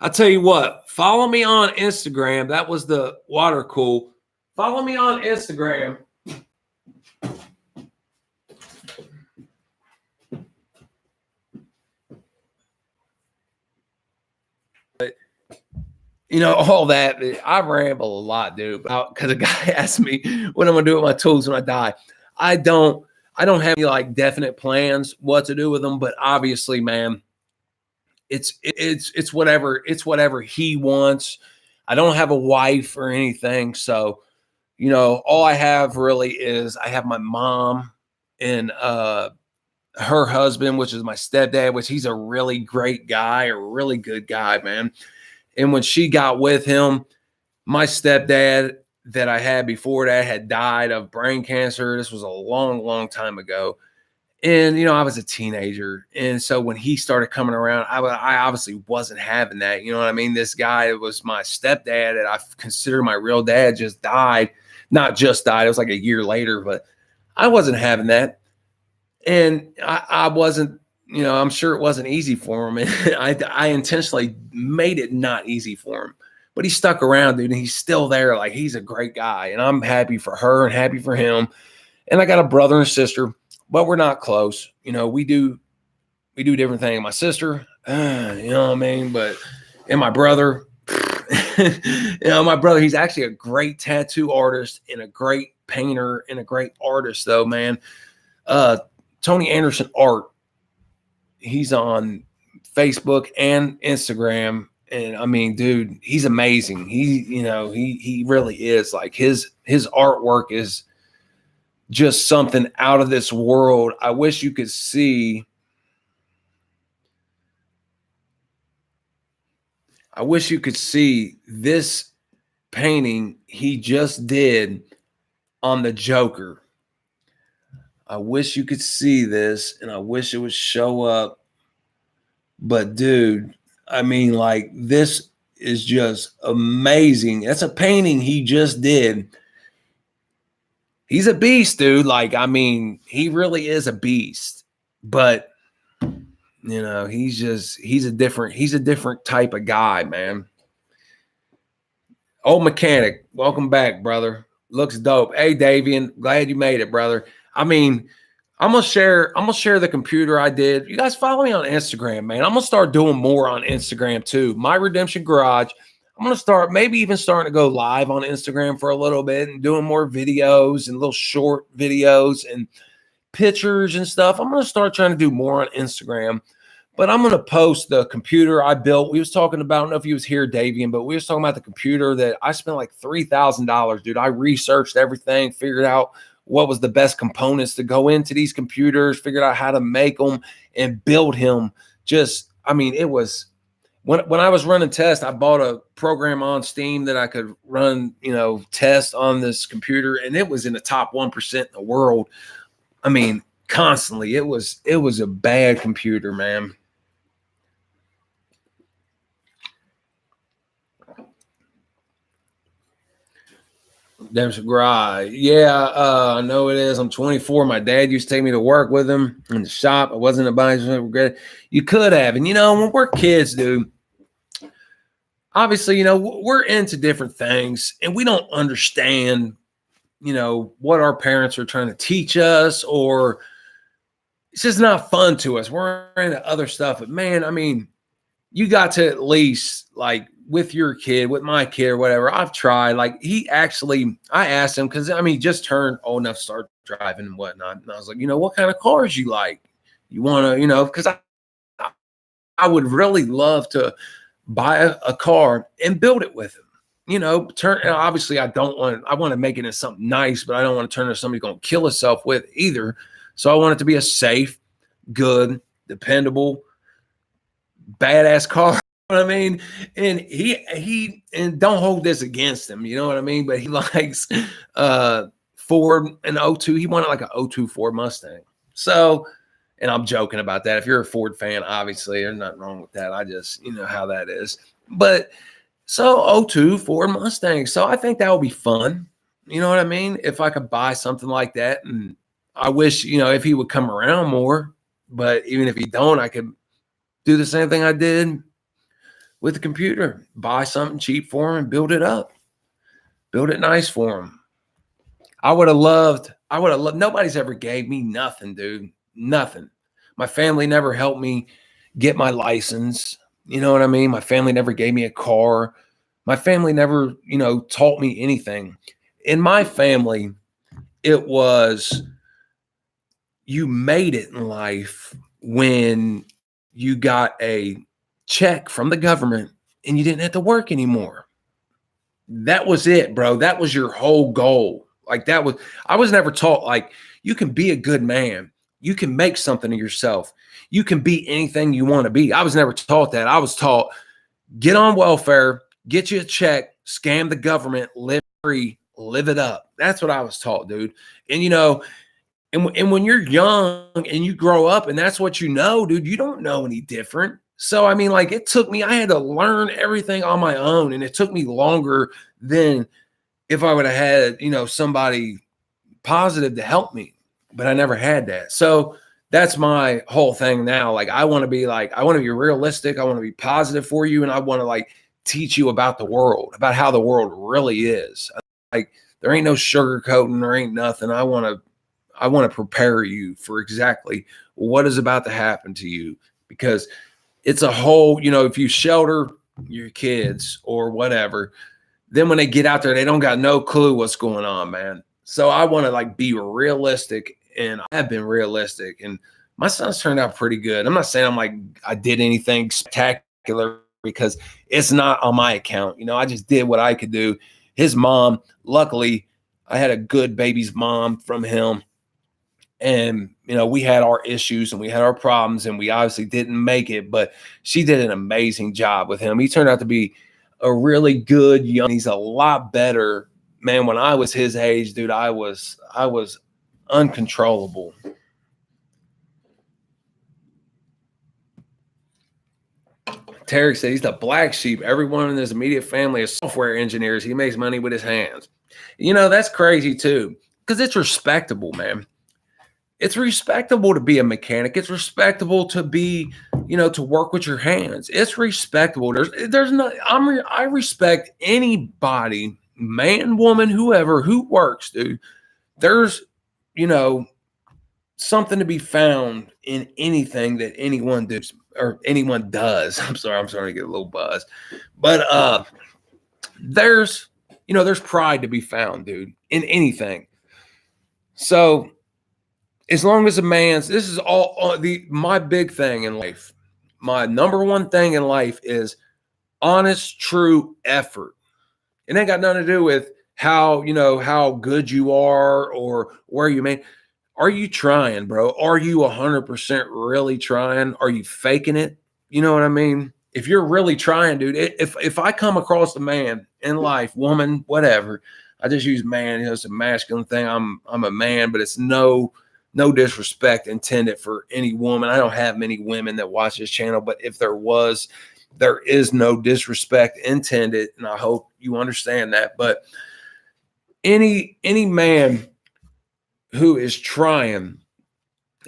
I'll tell you what. Follow me on Instagram. That was the water cool. Follow me on Instagram. But all that. I ramble a lot, dude. Because a guy asked me what I'm gonna do with my tools when I die. I don't have any like definite plans what to do with them, but obviously, man, it's whatever he wants. I don't have a wife or anything, so all I have really is I have my mom and her husband, which is my stepdad, which he's a really great guy, a really good guy, man. And when she got with him, my stepdad that I had before that had died of brain cancer. This was a long, long time ago. And, I was a teenager. And so when he started coming around, I obviously wasn't having that. You know what I mean? This guy that was my stepdad that I consider my real dad just died. Not just died. It was like a year later, but I wasn't having that. And I wasn't, I'm sure it wasn't easy for him. And I intentionally made it not easy for him. But he stuck around, dude, and he's still there. Like, he's a great guy, and I'm happy for her and happy for him. And I got a brother and sister, but we're not close. We do different things. My sister, you know what I mean? And my brother, my brother, he's actually a great tattoo artist and a great painter and a great artist, though, man. Tony Anderson Art. He's on Facebook and Instagram. And I mean, dude, he's amazing. He really is. Like his artwork is just something out of this world. I wish you could see. I wish you could see this painting he just did on the Joker. I wish you could see this, and I wish it would show up. But dude, I mean, like, this is just amazing. That's a painting he just did. He's a beast, dude. Like, I mean, he really is a beast. But You know, he's a different type of guy, man. Old mechanic, welcome back, brother. Looks dope. Hey, Davian, glad you made it, brother. I mean, I'm gonna share the computer I did. You guys follow me on Instagram, man. I'm gonna start doing more on Instagram too. My Redemption Garage. I'm gonna start maybe even starting to go live on Instagram for a little bit and doing more videos and little short videos and pictures and stuff. I'm gonna start trying to do more on Instagram. But I'm going to post the computer I built. We was talking about, I don't know if he was here, Davian, but we was talking about the computer that I spent like $3,000, dude. I researched everything, figured out what was the best components to go into these computers, figured out how to make them and build him. It was when I was running tests, I bought a program on Steam that I could run, tests on this computer, and it was in the top 1% in the world. I mean, constantly. It was a bad computer, man. There's a garage. Yeah, I know it is. I'm 24. My dad used to take me to work with him in the shop. I wasn't a buyer. Regret it. You could have. And, when we're kids, dude, obviously, we're into different things and we don't understand, what our parents are trying to teach us, or it's just not fun to us. We're into other stuff. But, man, I mean, you got to at least, like, with your kid, with my kid or whatever, I've tried. Like, I asked him, because, he just turned old enough to start driving and whatnot. And I was like, what kind of cars you like? You want to, because I would really love to buy a car and build it with him. Obviously, I want to make it into something nice, but I don't want to turn into somebody going to kill himself with either. So I want it to be a safe, good, dependable, badass car. You know what I mean? And he don't hold this against him, you know what I mean? But he likes Ford and 02. He wanted like an 02 Ford Mustang. So, and I'm joking about that. If you're a Ford fan, obviously there's nothing wrong with that. I just, how that is. But so 02 Ford Mustang. So I think that would be fun. You know what I mean? If I could buy something like that. And I wish, if he would come around more, but even if he don't, I could do the same thing I did with the computer. Buy something cheap for him and build it up. Build it nice for him. I would have loved, nobody's ever gave me nothing, dude. Nothing. My family never helped me get my license. You know what I mean? My family never gave me a car. My family never, taught me anything. In my family, it was, you made it in life when you got a check from the government and you didn't have to work anymore. That was it, bro. That was your whole goal. Like, I was never taught, like, you can be a good man. You can make something of yourself. You can be anything you want to be. I was never taught that. I was taught, get on welfare, get you a check, scam the government, live free, live it up. That's what I was taught, dude. And, and when you're young and you grow up and that's what dude, you don't know any different. So, it took me, I had to learn everything on my own, and it took me longer than if I would have had, somebody positive to help me, but I never had that. So that's my whole thing now. Like, I want to be realistic. I want to be positive for you. And I want to teach you about the world, about how the world really is. Like, there ain't no sugarcoating, there ain't nothing. I want to prepare you for exactly what is about to happen to you, because it's a whole, if you shelter your kids or whatever, then when they get out there, they don't got no clue what's going on, man. So I want to be realistic, and I have been realistic, and my son's turned out pretty good. I'm not saying I did anything spectacular, because it's not on my account. I just did what I could do. His mom, luckily, I had a good baby's mom from him. And, we had our issues and we had our problems, and we obviously didn't make it, but she did an amazing job with him. He turned out to be a really good young, he's a lot better, man. When I was his age, dude, I was uncontrollable. Terry said he's the black sheep. Everyone in his immediate family is software engineers. He makes money with his hands. That's crazy too, because it's respectable, man. It's respectable to be a mechanic. It's respectable to be, to work with your hands. It's respectable. There's not. I respect anybody, man, woman, whoever, who works, dude. There's, you know, something to be found in anything that anyone does or anyone does. I'm starting to get a little buzzed, but there's, there's pride to be found, dude, in anything. So as long as a man's, this is all my big thing in life. My number one thing in life is honest, true effort. It ain't got nothing to do with how good you are or where you made. Are you trying, bro? Are you 100% really trying? Are you faking it? You know what I mean? If you're really trying, dude, if I come across a man in life, woman, whatever, I just use man, it's a masculine thing. I'm a man, but it's no disrespect intended for any woman. I don't have many women that watch this channel, but if there was, there is no disrespect intended, and I hope you understand that. But any man who is trying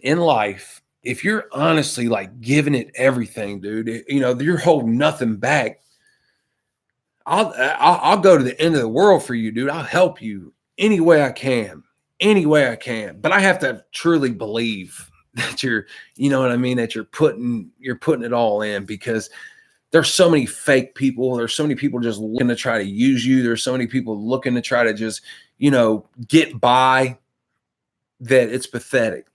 in life, if you're honestly like giving it everything, dude, you're holding nothing back. I'll go to the end of the world for you, dude. I'll help you any way I can, but I have to truly believe that you're, you know what I mean? That you're putting it all in, because there's so many fake people. There's so many people just looking to try to use you. There's so many people looking to try to just, get by, that it's pathetic.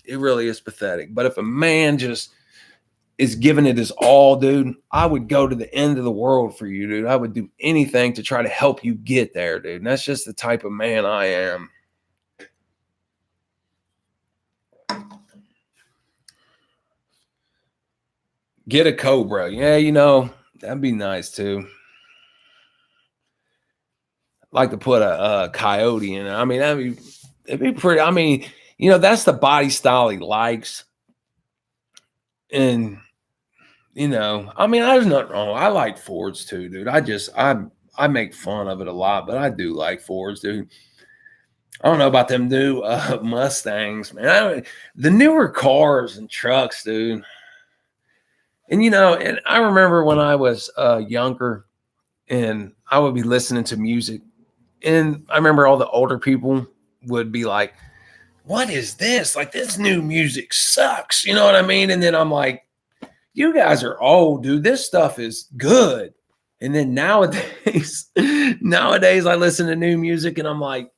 It really is pathetic. But if a man just is giving it his all, dude, I would go to the end of the world for you, dude. I would do anything to try to help you get there, dude. And that's just the type of man I am. Get a cobra. Yeah, that'd be nice too. I'd like to put a coyote in it. I mean, it'd be pretty. I mean, that's the body style he likes. And, I mean, there's nothing wrong. I like Fords too, dude. I make fun of it a lot, but I do like Fords, dude. I don't know about them new Mustangs, man. The newer cars and trucks, dude. And, and I remember when I was younger and I would be listening to music, and I remember all the older people would be like, what is this? Like, this new music sucks. You know what I mean? And then I'm like, you guys are old, dude. This stuff is good. And then nowadays I listen to new music and I'm like,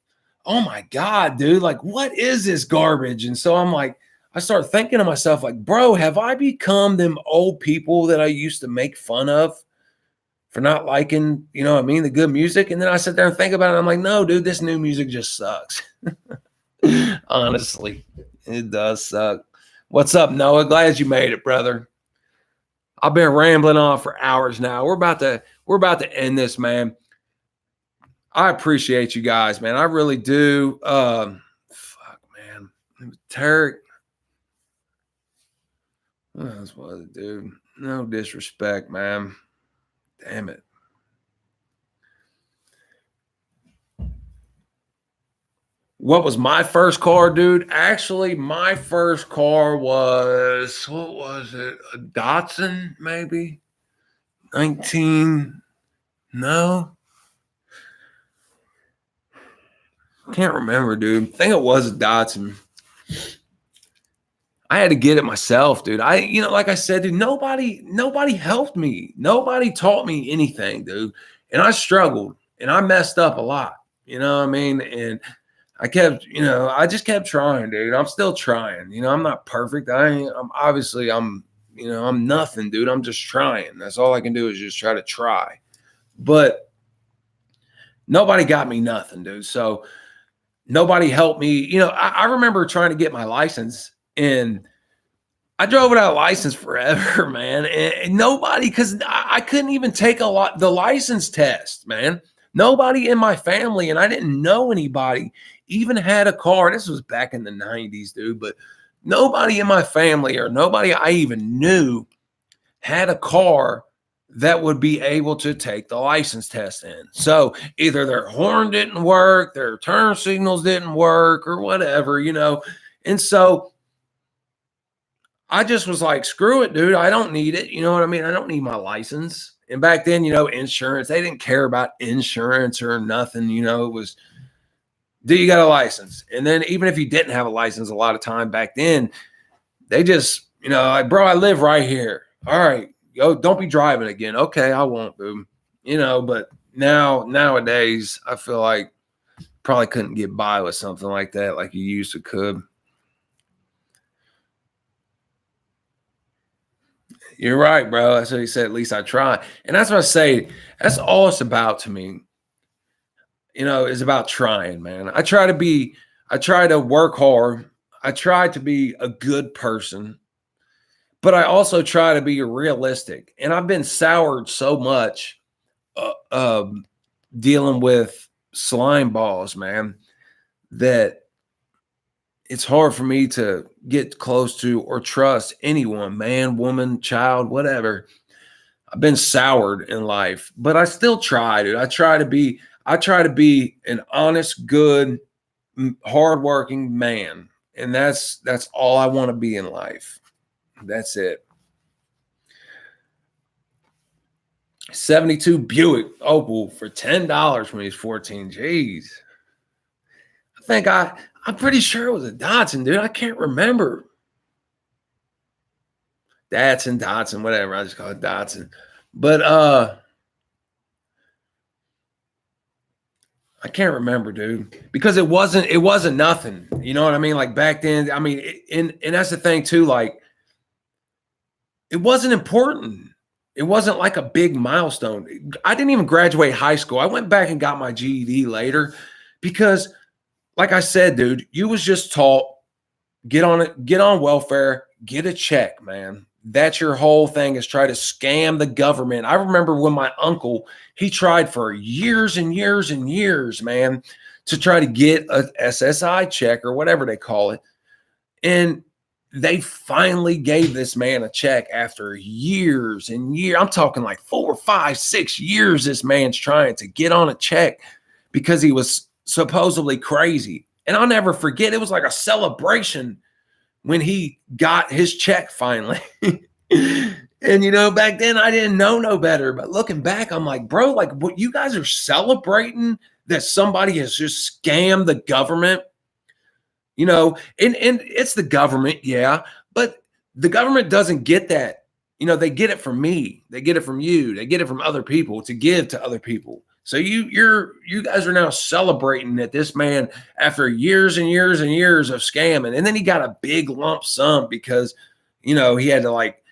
oh my God, dude, like, what is this garbage? And so I'm like, I start thinking to myself, like, bro, have I become them old people that I used to make fun of for not liking, the good music? And then I sit there and think about it. I'm like, no, dude, this new music just sucks. Honestly, it does suck. What's up, Noah? Glad you made it, brother. I've been rambling on for hours now. We're about to end this, man. I appreciate you guys, man. I really do. Fuck, man. Tarek. What else was it, dude? No disrespect, man. Damn it. What was my first car, dude? Actually, my first car was, what was it? A Datsun, maybe? 19. No. Can't remember, dude. I think it was a Datsun. I had to get it myself, dude. Like I said, dude, nobody helped me. Nobody taught me anything, dude. And I struggled and I messed up a lot. You know what I mean? And I just kept trying, dude. I'm still trying. I'm not perfect. I'm nothing, dude. I'm just trying. That's all I can do is just try to try. But nobody got me nothing, dude. So nobody helped me. I remember trying to get my license, and I drove without a license forever, man. And nobody, because I couldn't even take the license test, man. Nobody in my family, and I didn't know anybody, even had a car. This was back in the 90s, dude. But nobody in my family or nobody I even knew had a car that would be able to take the license test in. So either their horn didn't work, their turn signals didn't work, or whatever, And so I just was like, screw it, dude. I don't need it. You know what I mean? I don't need my license. And back then, insurance, they didn't care about insurance or nothing. It was, do you got a license? And then even if you didn't have a license, a lot of time back then, they just, like, bro, I live right here. All right, yo, don't be driving again. Okay, I won't, boo. But nowadays, I feel like probably couldn't get by with something like that like you used to could. You're right, bro. That's what he said. At least I try. And that's what I say. That's all it's about to me. Is about trying, man. I try to work hard. I try to be a good person, but I also try to be realistic. And I've been soured so much dealing with slime balls, man, that it's hard for me to get close to or trust anyone, man, woman, child, whatever. I've been soured in life, but I still try, dude. I try to be an honest, good, hardworking man. And that's all I want to be in life. That's it. 72 Buick Opal for $10 when he's 14. Jeez. I'm pretty sure it was a Datsun, dude. I can't remember. Datsun, whatever. I just call it Datsun. But I can't remember, dude, because it wasn't nothing. You know what I mean? Like back then, I mean, and that's the thing too. Like, it wasn't important. It wasn't like a big milestone. I didn't even graduate high school. I went back and got my GED later because, like I said, dude, you was just taught, get on welfare, get a check, man. That's your whole thing, is try to scam the government. I remember when my uncle, he tried for years and years and years, man, to try to get a SSI check or whatever they call it. And they finally gave this man a check after years and years. I'm talking like 4, 5, 6 years. This man's trying to get on a check because he was supposedly crazy. And I'll never forget, it was like a celebration when he got his check finally. And, back then I didn't know no better. But looking back, I'm like, bro, like, what, you guys are celebrating that somebody has just scammed the government? And it's the government, yeah, but the government doesn't get that. They get it from me. They get it from you. They get it from other people to give to other people. So you guys are now celebrating that this man, after years and years and years of scamming, and then he got a big lump sum because, he had to, like,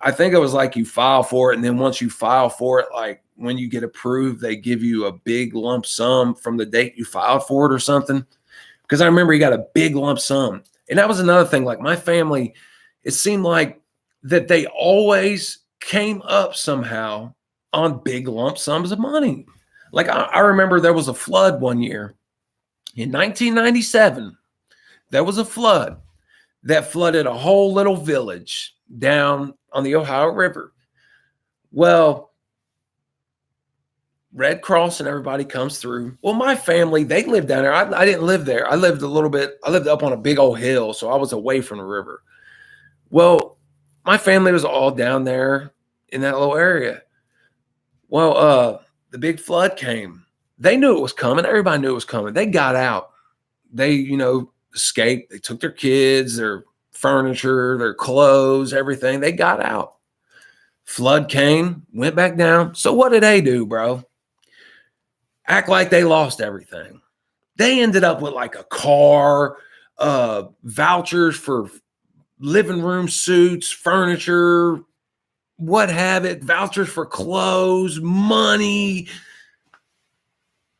I think it was like you file for it. And then once you file for it, like when you get approved, they give you a big lump sum from the date you filed for it or something. Because I remember he got a big lump sum. And that was another thing. Like my family, it seemed like that they always came up somehow on big lump sums of money. Like I remember there was a flood one year in 1997. There was a flood that flooded a whole little village down on the Ohio River. Well, Red Cross and everybody comes through. Well, my family, they lived down there. I didn't live there. I lived up on a big old hill, so I was away from the river. Well, my family was all down there in that little area. Well, the big flood came. They knew it was coming. Everybody knew it was coming. They got out. They, escaped. They took their kids, their furniture, their clothes, everything. They got out. Flood came, went back down. So what did they do, bro? Act like they lost everything. They ended up with like a car, vouchers for living room suits, furniture, what have it, vouchers for clothes, money.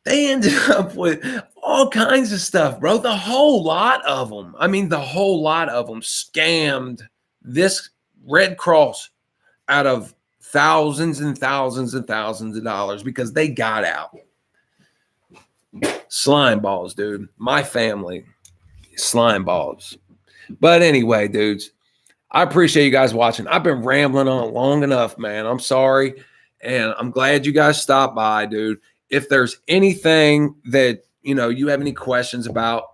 They ended up with all kinds of stuff, bro. The whole lot of them. I mean, the whole lot of them scammed this Red Cross out of thousands and thousands and thousands of dollars because they got out. Slime balls, dude. My family, slime balls. But anyway, dudes, I appreciate you guys watching. I've been rambling on long enough, man. I'm sorry. And I'm glad you guys stopped by, dude. If there's anything that, you have any questions about,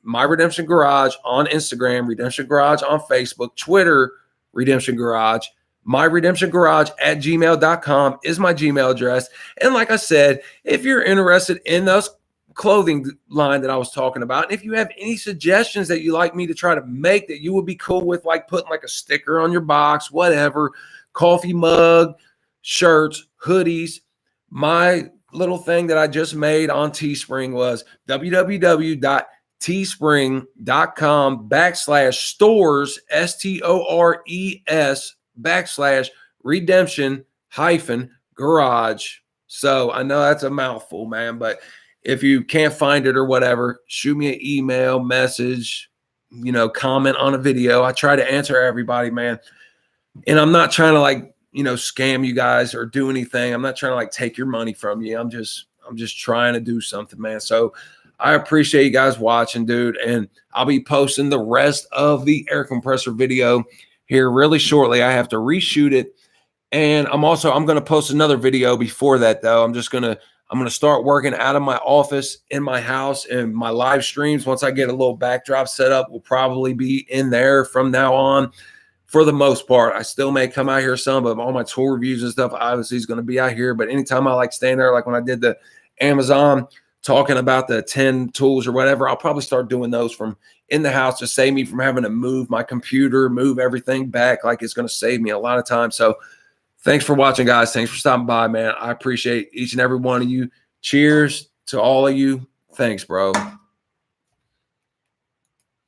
My Redemption Garage on Instagram, Redemption Garage on Facebook, Twitter, Redemption Garage. MyRedemptionGarage@gmail.com is my Gmail address. And like I said, if you're interested in those clothing line that I was talking about, and if you have any suggestions that you like me to try to make that you would be cool with, like putting like a sticker on your box, whatever, coffee mug, shirts, hoodies, my little thing that I just made on Teespring was www.teespring.com/stores, STORES/redemption-garage. So I know that's a mouthful, man, but if you can't find it or whatever, shoot me an email, message, comment on a video. I try to answer everybody, man. And I'm not trying to scam you guys or do anything. I'm not trying to take your money from you. I'm just trying to do something, man. So I appreciate you guys watching, dude. And I'll be posting the rest of the air compressor video here really shortly. I have to reshoot it. And I'm going to post another video before that, though. I'm going to start working out of my office in my house, and my live streams, once I get a little backdrop set up, will probably be in there from now on. For the most part, I still may come out here some, but all my tool reviews and stuff obviously is going to be out here. But anytime I stand there, like when I did the Amazon talking about the 10 tools or whatever, I'll probably start doing those from in the house to save me from having to move my computer, move everything back. It's going to save me a lot of time. So thanks for watching, guys. Thanks for stopping by, man. I appreciate each and every one of you. Cheers to all of you. Thanks, bro.